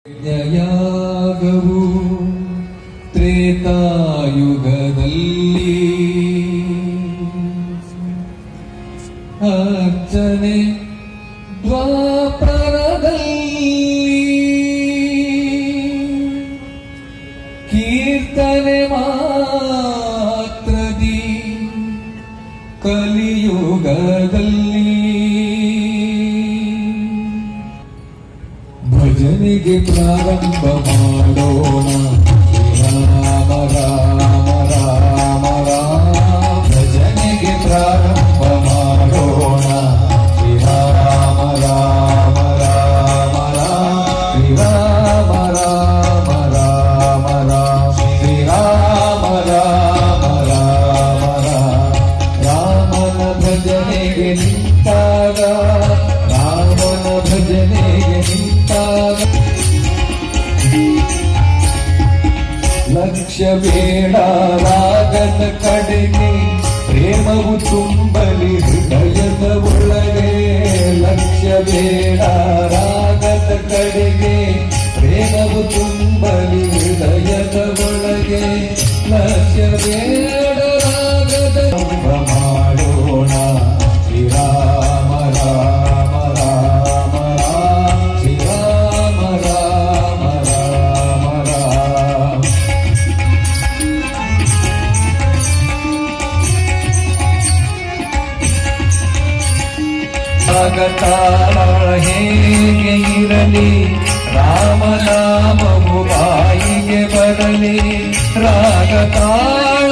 ಯಜ್ಞಯಾಗವು ತ್ರೇತಾಯುಗದಲ್ಲಿ ಅರ್ಚನೆ ದ್ವಾಪರದಲ್ಲಿ ಕೀರ್ತನೆ ಮಾತ್ರದಿ ಕಲಿಯುಗದಲ್ಲಿ ಭಜನೆಗೆ ಪ್ರಾರಂಭ ಮಾಡೋಣ. ರಾಮ ರಾಮ ರಾಮ ರಾಮ ಭಜನೆಗೆ ಪ್ರಾರಂಭ ಮಾಡೋಣ. ರಾಮ ರಾಮ ರಾಮ ರಾಮ ರಾಮ ರಾಮ ರಾಮ ರಾಮ ಶ್ರೀರಾಮ ರಾಮ ರಾಮ ರಾಮ ರಾಮನ ಭಜನೆಗೆ ನಿಂತಾಗ ರಾಮನ ಭಜನೆಗೆ ನಿಂತಾಗ ಲಕ್ಷ್ಯ ಬೇಡ ರಾಗದ ಕಡೆಗೆ ಪ್ರೇಮವು ತುಂಬಲಿ ಹೃದಯದ ಒಳಗೆ. ಲಕ್ಷ್ಯ ಬೇಡ ರಾಗದ ಕಡೆಗೆ ಪ್ರೇಮವು ತುಂಬಲಿ ಹೃದಯದ ಒಳಗೆ. ಲಕ್ಷ್ಯ ಬೇಡ ರಾಗದ ಮಾಡೋಣ. ಶ್ರೀರಾಮ ರಾಮ ರಾಮ ರಾಮ ಶ್ರೀರಾಮ ರಾಮ ರಾಮ ರಾಮ ಭಗತಾಳ ಹೇಗೆ ಇರಲಿ ರಾಮನಾಮವು ಬಾಯಿಗೆ ಬರಲಿ. ರಾಗತಾಳ